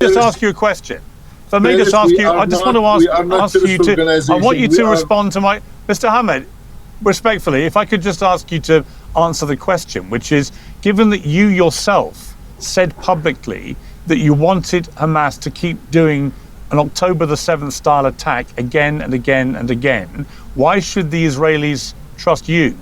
Just ask you a question. If I may just ask you, I just want to ask you to, I want you to respond to my, Mr. Hamed, respectfully, if I could just ask you to answer the question, which is, given that you yourself said publicly that you wanted Hamas to keep doing an October the 7th style attack again and again and again, why should the Israelis trust you?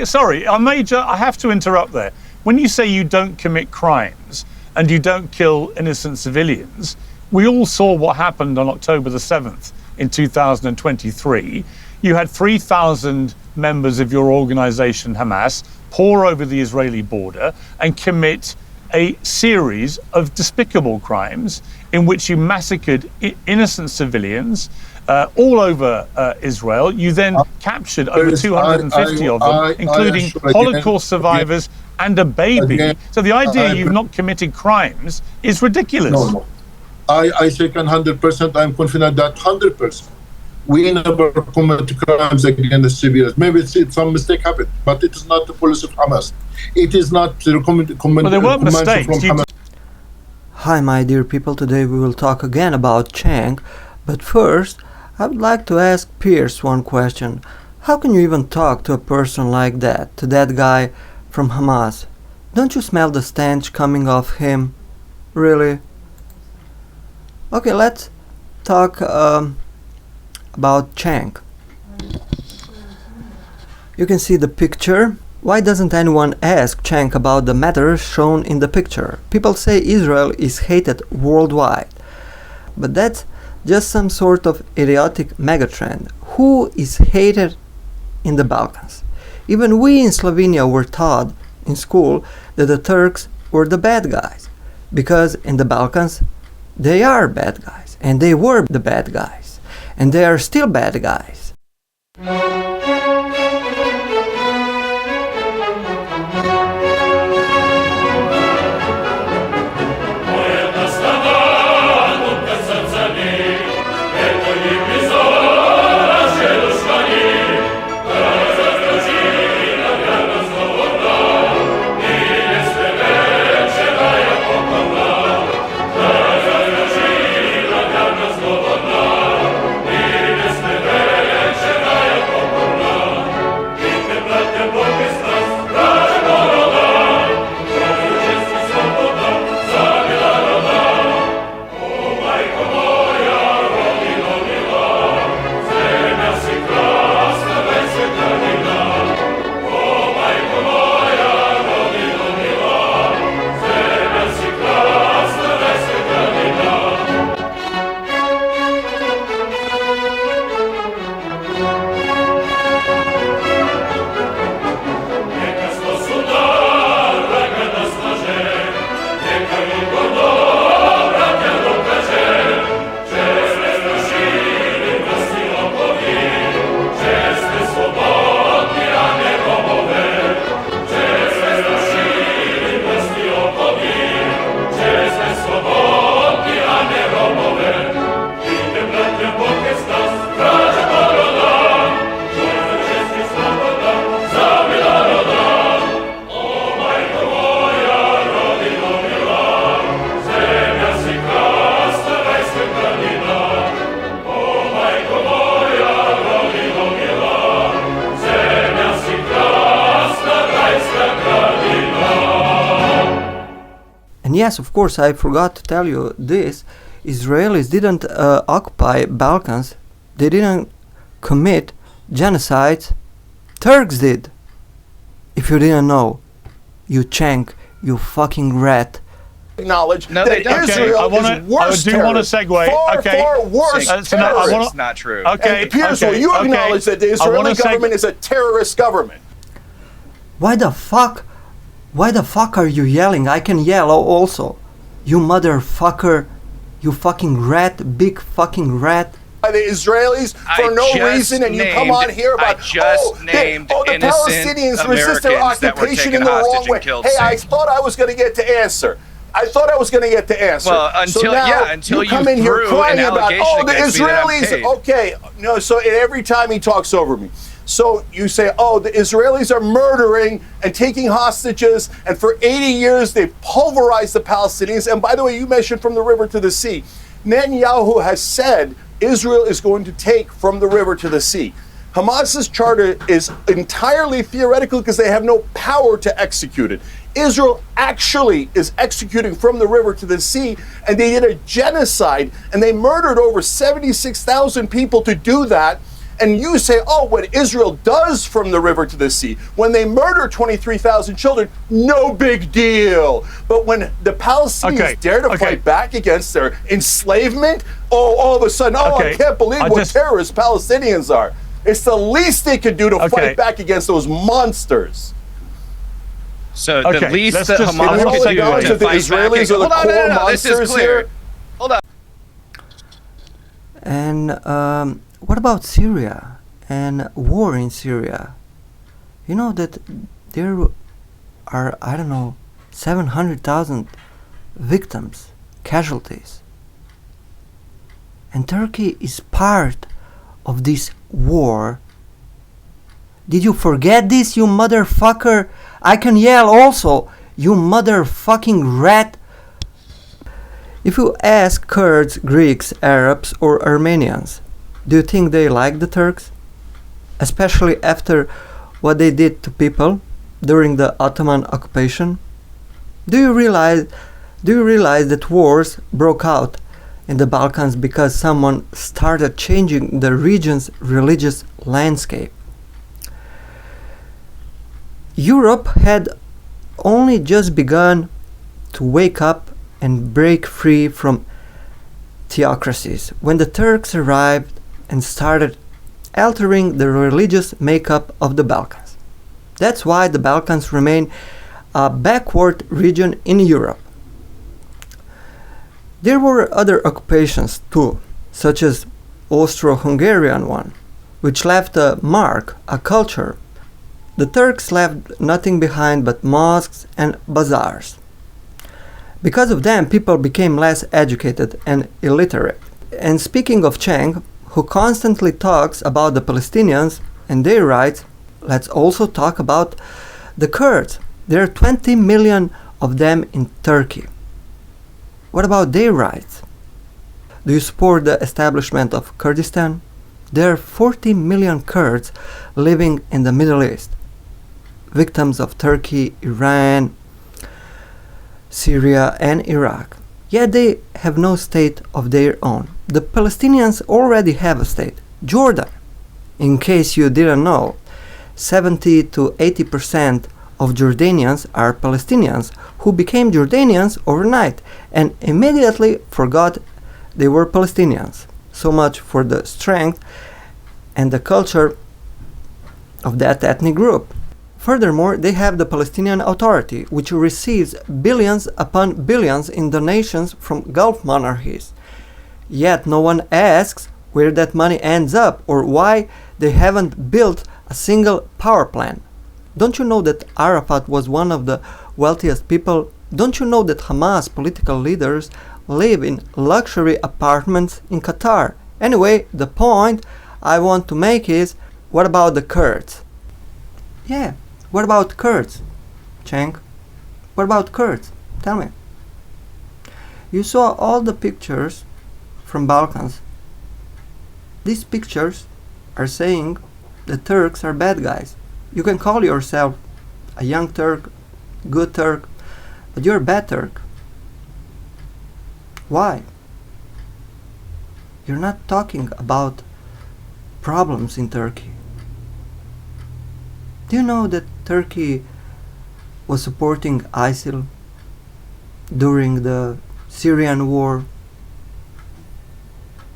Sorry, I have to interrupt there. When you say you don't commit crimes and you don't kill innocent civilians, we all saw what happened on October the 7th in 2023. You had 3,000 members of your organization, Hamas, pour over the Israeli border and commit a series of despicable crimes in which you massacred innocent civilians all over Israel. You then captured over 250 of them, including Holocaust survivors and a baby. So the idea you've not committed crimes is ridiculous. No. I second 100%. I'm confident that 100%. We never commit crimes against civilians. Maybe some mistake happened, but it is not the policy of Hamas. It is not the well, there weren't mistakes. From Hamas. Hi, my dear people. Today we will talk again about Cenk, but first I would like to ask Pierce one question. How can you even talk to a person like that, to that guy from Hamas? Don't you smell the stench coming off him? Really? Okay, let's talk about Cenk. You can see the picture. Why doesn't anyone ask Cenk about the matter shown in the picture? People say Israel is hated worldwide, but that's just some sort of idiotic megatrend. Who is hated in the Balkans? Even we in Slovenia were taught in school that the Turks were the bad guys, because in the Balkans they are bad guys, and they were the bad guys, and they are still bad guys. And yes, of course, I forgot to tell you this. Israelis didn't occupy Balkans. They didn't commit genocides. Turks did. If you didn't know, you Cenk, you fucking rat. Acknowledge no, that Israel is worse I do want to segue. far worse terrorist. It's not true. Okay, and Pierce, will you acknowledge that the Israeli government is a terrorist government? Why the fuck are you yelling? I can yell also. You motherfucker. You fucking rat. Big fucking rat. By the Israelis for no reason, and you come on here about the Palestinians resist their occupation in the wrong way. Hey, I thought I was going to get to answer. Well, until you come in here crying about, the Israelis. Okay, no. So every time he talks over me. So you say, oh, the Israelis are murdering and taking hostages, and for 80 years they've pulverized the Palestinians. And by the way, you mentioned from the river to the sea. Netanyahu has said Israel is going to take from the river to the sea. Hamas's charter is entirely theoretical because they have no power to execute it. Israel actually is executing from the river to the sea, and they did a genocide, and they murdered over 76,000 people to do that. And you say, oh, what Israel does from the river to the sea, when they murder 23,000 children, no big deal. But when the Palestinians dare to fight back against their enslavement, all of a sudden, I can't believe what terrorist Palestinians are. It's the least they could do to fight back against those monsters. So the least that Hamas could do to the Israelis are the core monsters here. Hold on. And what about Syria and war in Syria? You know that there are, I don't know, 700,000 victims, casualties. And Turkey is part of this war. Did you forget this, you motherfucker? I can yell also, you motherfucking rat. If you ask Kurds, Greeks, Arabs or Armenians, do you think they like the Turks? Especially after what they did to people during the Ottoman occupation? Do you realize that wars broke out in the Balkans because someone started changing the region's religious landscape? Europe had only just begun to wake up and break free from theocracies when the Turks arrived and started altering the religious makeup of the Balkans. That's why the Balkans remain a backward region in Europe. There were other occupations too, such as Austro-Hungarian one, which left a mark, a culture. The Turks left nothing behind but mosques and bazaars. Because of them, people became less educated and illiterate. And speaking of Cenk, who constantly talks about the Palestinians and their rights, let's also talk about the Kurds. There are 20 million of them in Turkey. What about their rights? Do you support the establishment of Kurdistan? There are 40 million Kurds living in the Middle East, victims of Turkey, Iran, Syria and Iraq. Yet they have no state of their own. The Palestinians already have a state, Jordan. In case you didn't know, 70 to 80% of Jordanians are Palestinians who became Jordanians overnight and immediately forgot they were Palestinians. So much for the strength and the culture of that ethnic group. Furthermore, they have the Palestinian Authority, which receives billions upon billions in donations from Gulf monarchies. Yet no one asks where that money ends up or why they haven't built a single power plant. Don't you know that Arafat was one of the wealthiest people? Don't you know that Hamas political leaders live in luxury apartments in Qatar? Anyway, the point I want to make is, what about the Kurds? Yeah, what about Kurds? Cenk, what about Kurds? Tell me. You saw all the pictures from Balkans. These pictures are saying the Turks are bad guys. You can call yourself a young Turk, good Turk, but you're a bad Turk. Why? You're not talking about problems in Turkey. Do you know that Turkey was supporting ISIL during the Syrian war?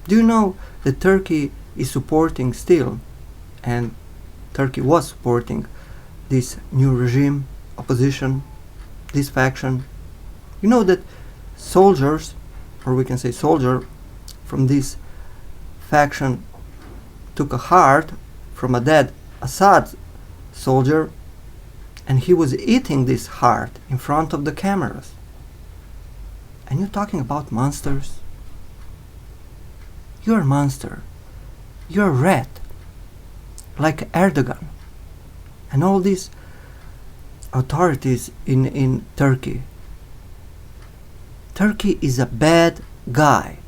Do you know that Turkey is supporting still, and Turkey was supporting this new regime, opposition, this faction? You know that soldiers, or we can say soldier, from this faction took a heart from a dead Assad soldier, and he was eating this heart in front of the cameras. And you're talking about monsters? You're a monster. You're a rat. like Erdogan and all these authorities in Turkey. Turkey is a bad guy.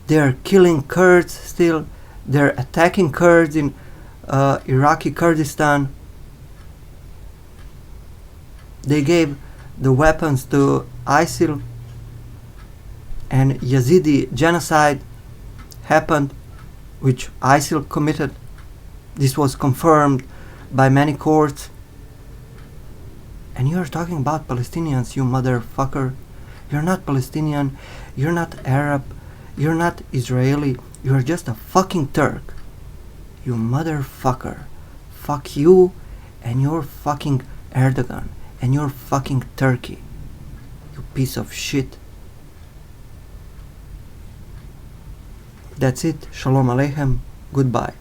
They're killing Kurds still. They're attacking Kurds in Iraqi Kurdistan. They gave the weapons to ISIL, and Yazidi genocide happened, which ISIL committed. This was confirmed by many courts. And you're talking about Palestinians, you motherfucker. You're not Palestinian, you're not Arab, you're not Israeli, you're just a fucking Turk. You motherfucker. Fuck you and your fucking Erdogan and your fucking Turkey. You piece of shit. That's it. Shalom Aleichem. Goodbye.